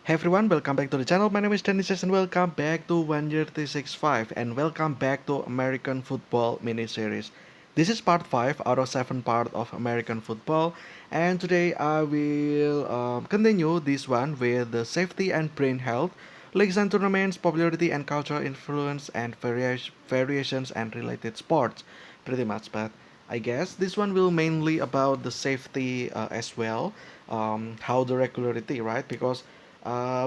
Hey everyone, welcome back to the channel. My name is Dennis and welcome back to 1 Year 365 and welcome back to American Football mini-series. This is part 5 out of 7 part of American Football, and today I will continue this one with the safety and brain health, leagues and tournaments, popularity and cultural influence, and variations and related sports. Pretty much, but I guess this one will mainly about the safety as well, how the regularity, right? Because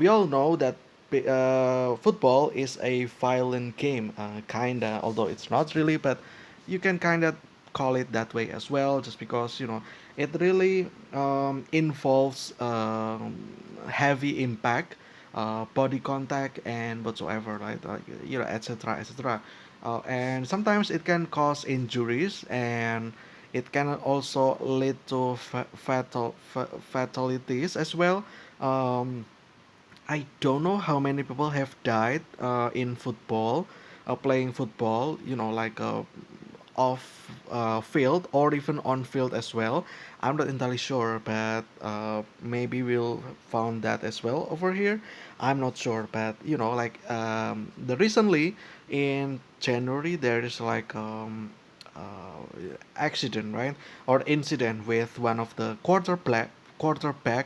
we all know that football is a violent game, kinda, although it's not really, but you can kinda call it that way as well, just because it really involves heavy impact, body contact, and whatsoever, right? Etc. etc. And sometimes it can cause injuries, and it can also lead to fatalities as well. Um, I don't know how many people have died in football, playing football, like off field or even on field as well. I'm not entirely sure, but maybe we'll found that as well over here. I'm not sure, but the recently in January there is like accident, right, or incident with one of the quarterback.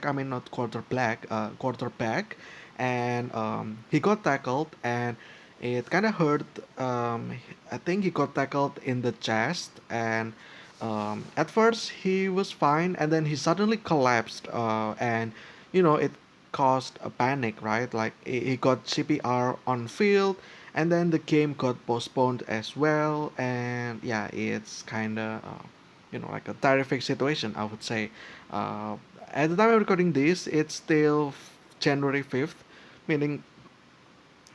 I mean, not quarterback, and he got tackled, and it kind of hurt. I think he got tackled in the chest, and at first he was fine, and then he suddenly collapsed, and it caused a panic, right? Like he got CPR on field, and then the game got postponed as well, and yeah, it's kind of like a terrific situation, I would say. uh, at the time of recording this, it's still January 5th, meaning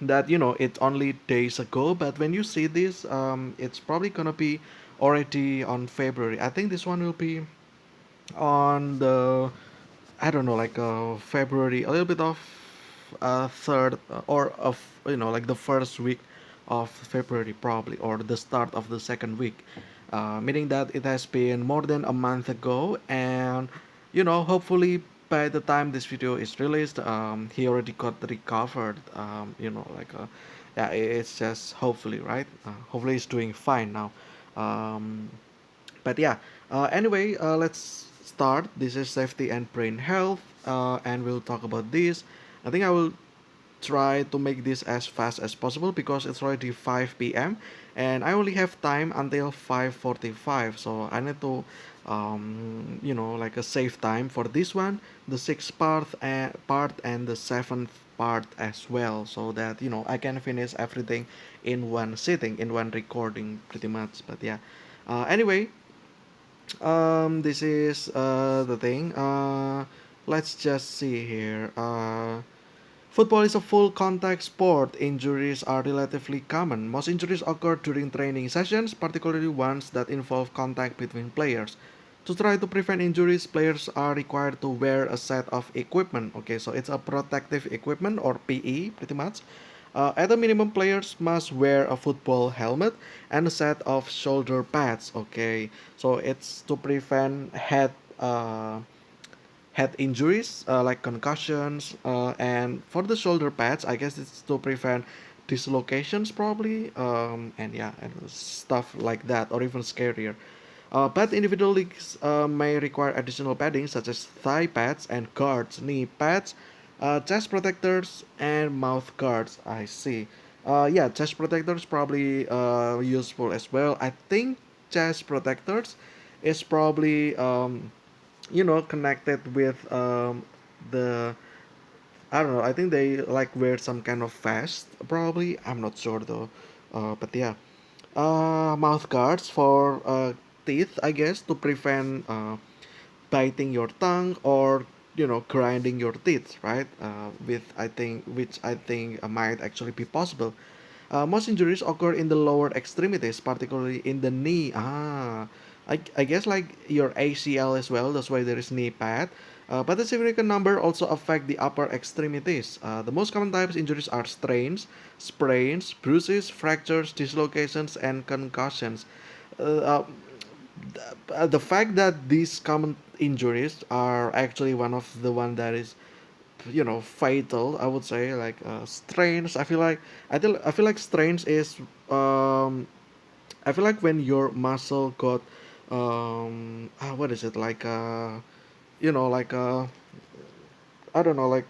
that it's only days ago, but when you see this, it's probably gonna be already on February. I think this one will be on the, I don't know, like February, a little bit of third or of like the first week of February probably, or the start of the second week, meaning that it has been more than a month ago, and hopefully by the time this video is released, he already got recovered. Yeah, it's just hopefully, right? Hopefully he's doing fine now. Um, but yeah, anyway, let's start. This is safety and brain health, and we'll talk about this. I think I will try to make this as fast as possible because it's already 5 p.m. and I only have time until 5:45, so I need to like a save time for this one, the sixth part and the seventh part as well, so that I can finish everything in one sitting, in one recording, pretty much. But yeah, anyway, this is the thing. Let's just see here. Football is a full contact sport. Injuries are relatively common. Most injuries occur during training sessions, particularly ones that involve contact between players. To try to prevent injuries, players are required to wear a set of equipment. Okay, so it's a protective equipment, or PE, pretty much. At a minimum, players must wear a football helmet and a set of shoulder pads. Okay, so it's to prevent head injuries, like concussions, and for the shoulder pads, I guess it's to prevent dislocations probably, and yeah, and stuff like that, or even scarier. But individual leagues may require additional padding such as thigh pads and guards, knee pads, chest protectors, and mouth guards. I see. Yeah, chest protectors probably useful as well. I think chest protectors is probably connected with the, I don't know, I think they like wear some kind of vest probably, I'm not sure though. But yeah, mouth guards for teeth, I guess, to prevent biting your tongue, or grinding your teeth, right? With I think Which I think might actually be possible. Most injuries occur in the lower extremities, particularly in the knee. I guess like your ACL as well. That's why there is knee pad. But a significant number also affect the upper extremities. The most common types injuries are strains, sprains, bruises, fractures, dislocations, and concussions. Uh, uh, the fact that these common injuries are actually one of the one that is fatal, I would say, like strains. I feel like strains is um I feel like when your muscle got what is it, like like I don't know, like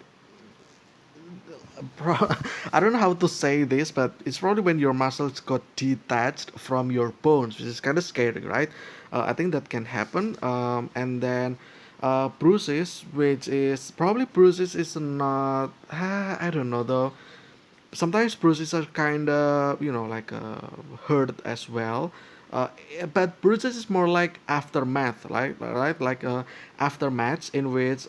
I don't know how to say this, but it's probably when your muscles got detached from your bones, which is kind of scary, right? I think that can happen. And then bruises, which is probably bruises is not, I don't know though. Sometimes bruises are kind of, like hurt as well. Uh, but bruises is more like aftermath, right? Like aftermath in which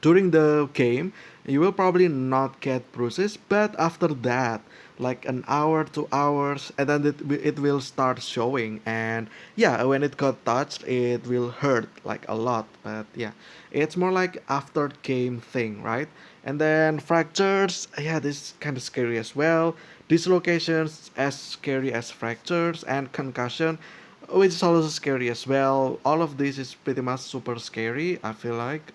during the game you will probably not get bruises, but after that, like an hour 2 hours, and then it will start showing. And yeah, when it got touched it will hurt like a lot, but yeah, it's more like after game thing, right? And then fractures, yeah, this is kind of scary as well. Dislocations as scary as fractures, and concussion, which is also scary as well. All of this is pretty much super scary, I feel like.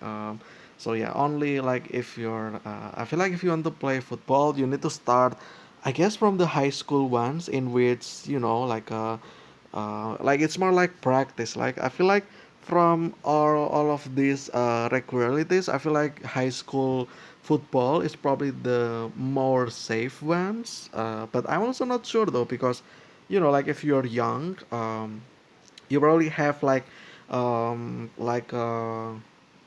So yeah, only like if you're, I feel like if you want to play football, you need to start, I guess, from the high school ones, in which like it's more like practice. Like I feel like from all of these regularities, I feel like high school football is probably the more safe ones. But I'm also not sure though, because like if you're young, you probably have like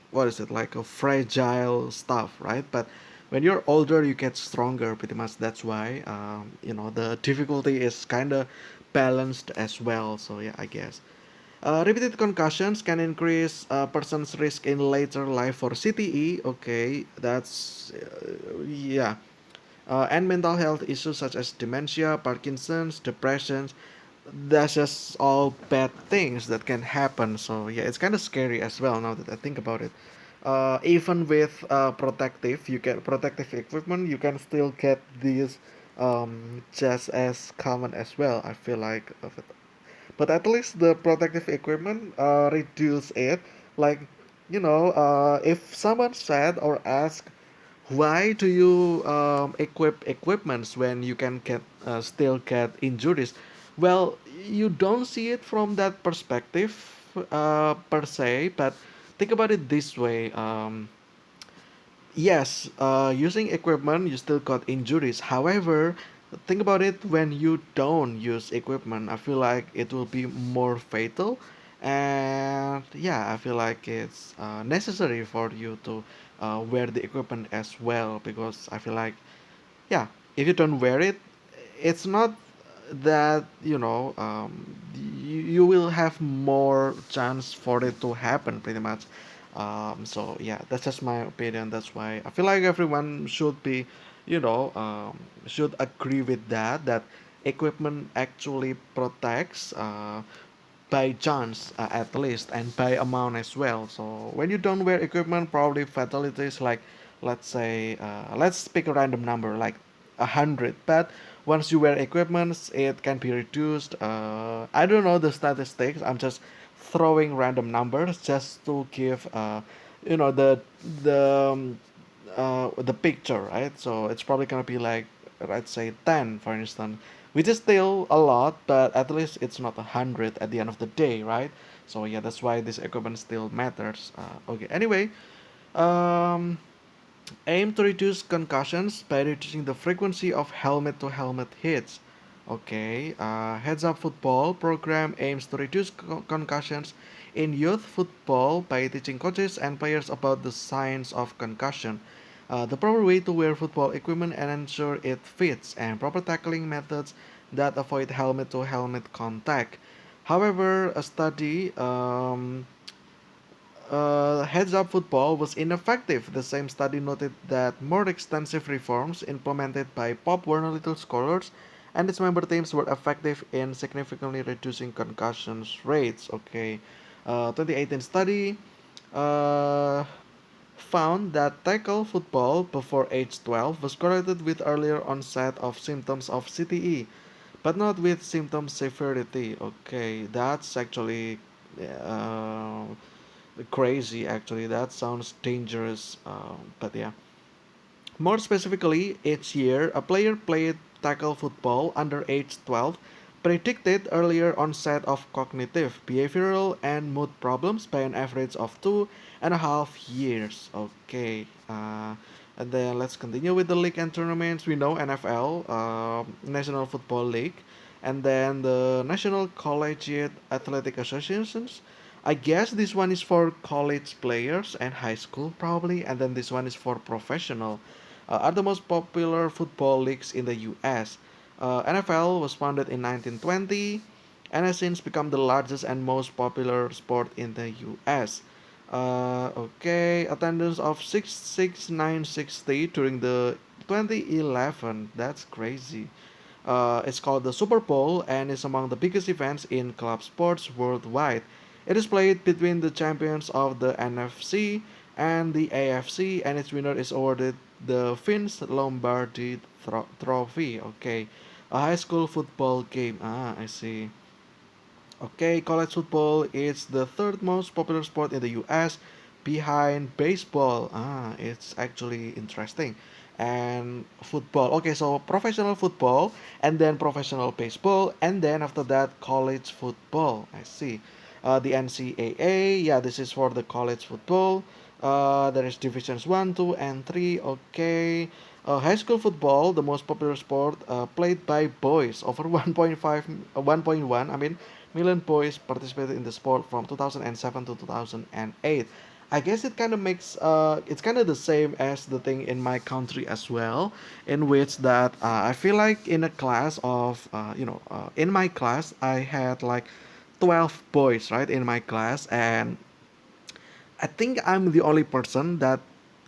what is it, like a fragile stuff, right? But when you're older you get stronger, pretty much. That's why the difficulty is kind of balanced as well. So yeah, I guess repeated concussions can increase a person's risk in later life for CTE. Okay, that's yeah. And mental health issues such as dementia, Parkinson's, depressions, that's just all bad things that can happen. So yeah, it's kind of scary as well now that I think about it. Even with protective equipment, you can still get these just as common as well. I feel like of it, but at least the protective equipment reduce it. Like if someone said or asked, why do you equip equipments when you can get still get injuries? Well, you don't see it from that perspective per se, but think about it this way. Yes, using equipment, you still got injuries. However, think about it, when you don't use equipment, I feel like it will be more fatal. And yeah, I feel like it's necessary for you to wear the equipment as well, because I feel like, yeah, if you don't wear it, it's not that you will have more chance for it to happen, pretty much. So yeah, that's just my opinion. That's why I feel like everyone should be, should agree with that equipment actually protects by chance, at least, and by amount as well. So when you don't wear equipment, probably fatalities, like, let's say, let's pick a random number like 100. But once you wear equipment, it can be reduced. I don't know the statistics. I'm just throwing random numbers just to give the the picture, right? So it's probably gonna be like, let's say, 10, for instance, which is still a lot, but at least it's not 100 at the end of the day, right? So yeah, that's why this equipment still matters. Okay. Anyway, um, aim to reduce concussions by reducing the frequency of helmet-to-helmet hits. Okay, Heads Up Football program aims to reduce concussions in youth football by teaching coaches and players about the science of concussion, the proper way to wear football equipment and ensure it fits, and proper tackling methods that avoid helmet-to-helmet contact. However, a study Heads Up Football was ineffective. The same study noted that more extensive reforms implemented by Pop Warner Little Scholars and its member teams were effective in significantly reducing concussions rates. Okay, 2018 study uh, found that tackle football before age 12 was correlated with earlier onset of symptoms of CTE, but not with symptom severity. Okay, that's actually uh, crazy actually. That sounds dangerous. But yeah. More specifically, each year a player played tackle football under age 12 predicted earlier onset of cognitive, behavioral, and mood problems by an average of 2.5 years. Okay, and then let's continue with the league and tournaments. We know NFL, National Football League, and then the National Collegiate Athletic Associations. I guess this one is for college players and high school probably, and then this one is for professional. Are the most popular football leagues in the U.S. NFL was founded in 1920 and has since become the largest and most popular sport in the U.S. Okay, attendance of 66960 during the 2011. That's crazy. It's called the Super Bowl and is among the biggest events in club sports worldwide. It is played between the champions of the NFC and the AFC, and its winner is awarded the Vince Lombardi Trophy. Okay, a high school football game. Ah, I see. Okay, college football is the third most popular sport in the US behind baseball. Ah, it's actually interesting. And football. Okay, so professional football and then professional baseball and then after that college football. I see. The NCAA, yeah, this is for the college football. There is divisions 1, 2, and 3. Okay. High school football, the most popular sport played by boys, over 1.5, 1.1. I mean, million boys participated in the sport from 2007 to 2008. I guess it kind of makes it's kind of the same as the thing in my country as well, in which that I feel like in a class of in my class I had like 12 boys right in my class, and I think I'm the only person that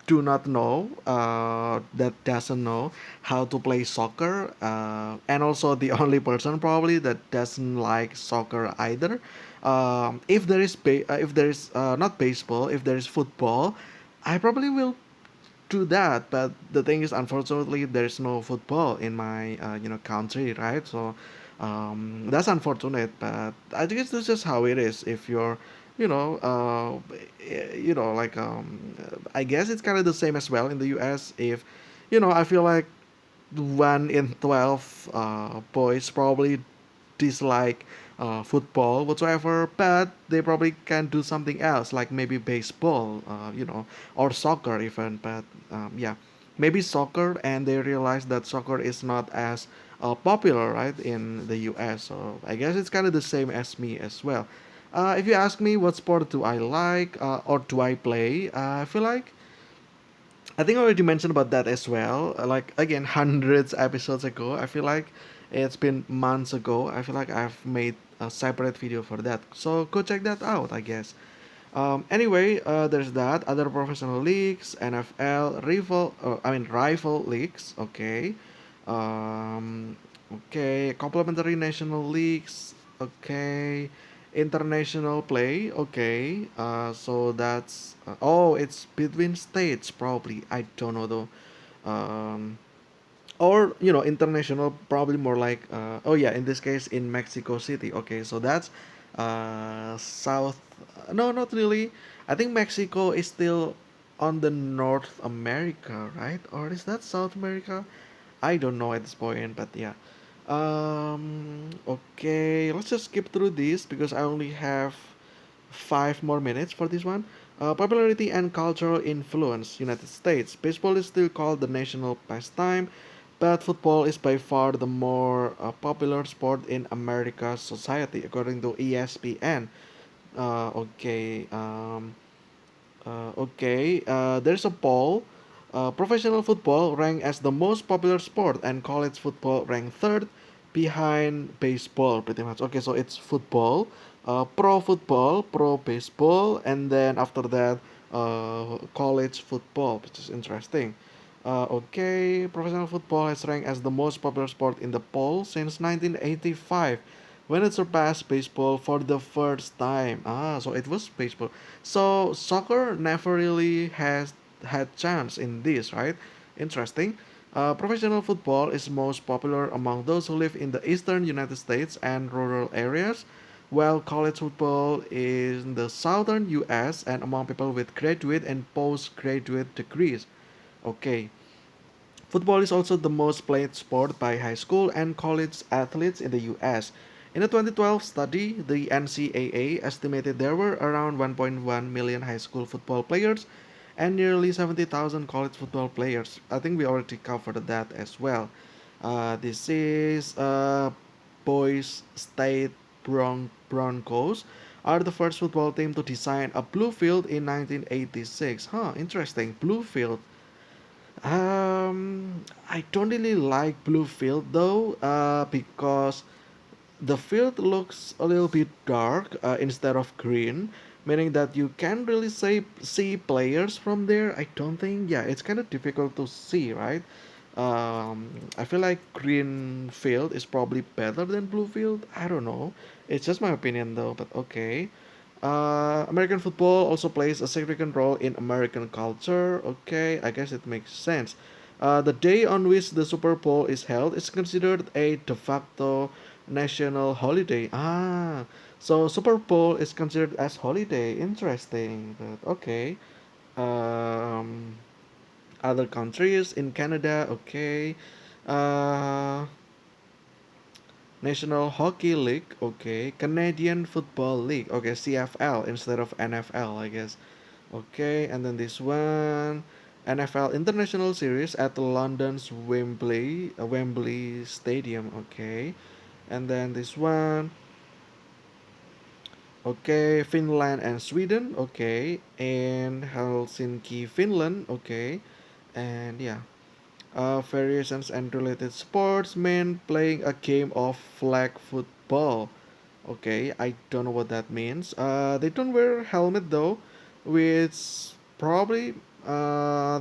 that doesn't know how to play soccer, and also the only person probably that doesn't like soccer either. If there is not baseball, if there is football, I probably will do that. But the thing is, unfortunately, there is no football in my country, right? So that's unfortunate. But I guess that's just how it is. If you're you know, like I guess it's kind of the same as well in the U.S. If I feel like 1 in 12 boys probably dislike football whatsoever, but they probably can do something else, like maybe baseball, or soccer even. But yeah, maybe soccer, and they realize that soccer is not as popular, right, in the U.S. So I guess it's kind of the same as me as well. If you ask me what sport do I like or do I play, I feel like I think I already mentioned about that as well. Like again, hundreds episodes ago. I feel like it's been months ago. I feel like I've made a separate video for that. So go check that out, I guess. Anyway, there's that. Other professional leagues, NFL, rifle leagues. Okay. Um, okay. Complementary national leagues. Okay. International play. Okay. So that's it's between states probably. I don't know though. Um, or international, probably more like oh yeah, in this case in Mexico City. Okay, so that's south. No, not really. I think Mexico is still on the North America, right? Or is that South America? I don't know at this point, but yeah. Okay, let's just skip through this because I only have 5 more minutes for this one. Popularity and cultural influence. United States. Baseball is still called the national pastime, but football is by far the more popular sport in America's society, according to ESPN. Okay. There's a poll. Professional football ranked as the most popular sport, and college football ranked third behind baseball, pretty much. Okay, so it's football, pro baseball, and then after that, college football, which is interesting. Okay, professional football has ranked as the most popular sport in the poll since 1985, when it surpassed baseball for the first time. Ah, so it was baseball. So soccer never really has had chance in this, right? Interesting. Professional football is most popular among those who live in the eastern United States and rural areas. while college football is in the southern US and among people with graduate and postgraduate degrees. Okay. Football is also the most played sport by high school and college athletes in the US. In a 2012 study, the NCAA estimated there were around 1.1 million high school football players and nearly 70,000 college football players. I think we already covered that as well. This is Boys State Broncos are the first football team to design a blue field in 1986. Huh, interesting. Blue field. I don't really like blue field though, because the field looks a little bit dark instead of green, meaning that you can't really see players from there. I don't think. Yeah, it's kind of difficult to see, right? I feel like green field is probably better than blue field. I don't know. It's just my opinion though, but okay. American football also plays a significant role in American culture. Okay, I guess it makes sense. The day on which the Super Bowl is held is considered a de facto national holiday. Ah, so Super Bowl is considered as holiday. Interesting. But okay. Um, Other countries in Canada. Okay. Uh, National Hockey League, okay. Canadian Football League, okay. CFL instead of NFL, I guess. Okay, and then this one, NFL International Series at London's Wembley Stadium, okay. And then this one, okay. Finland and Sweden, okay. And Helsinki, Finland, okay. And yeah, variations and related sports mean playing a game of flag football. Okay, I don't know what that means. They don't wear helmet though, which probably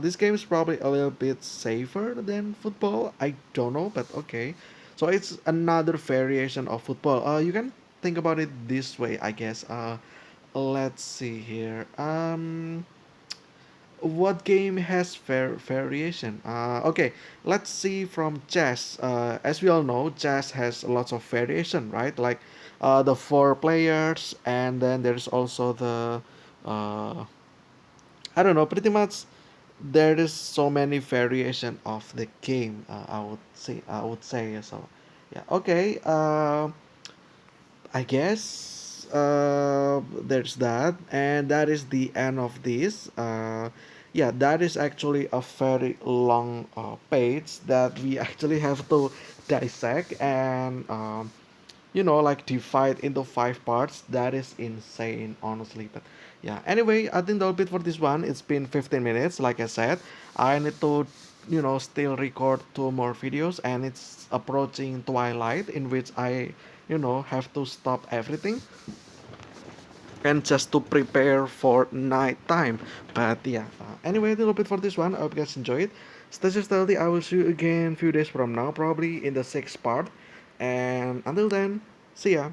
this game is probably a little bit safer than football. I don't know, but okay. So it's another variation of football. You can think about it this way, I guess. Let's see here. What game has variation? Okay, let's see from chess. As we all know, chess has lots of variation, right? Like the four players, and then there's also the I don't know. Pretty much, there is so many variation of the game. I would say so. Yeah. Okay. I guess there's that, and that is the end of this. Yeah, that is actually a very long page that we actually have to dissect and like divide into five parts. That is insane, honestly. But yeah, anyway, I think that'll be it for this one. It's been 15 minutes, like I said. I need to still record two more videos, and it's approaching twilight, in which I have to stop everything and just to prepare for night time. But yeah, anyway, a little bit for this one. I hope you guys enjoy it. Stay safe, stealthy. I will see you again few days from now, probably in the sixth part. And until then, see ya.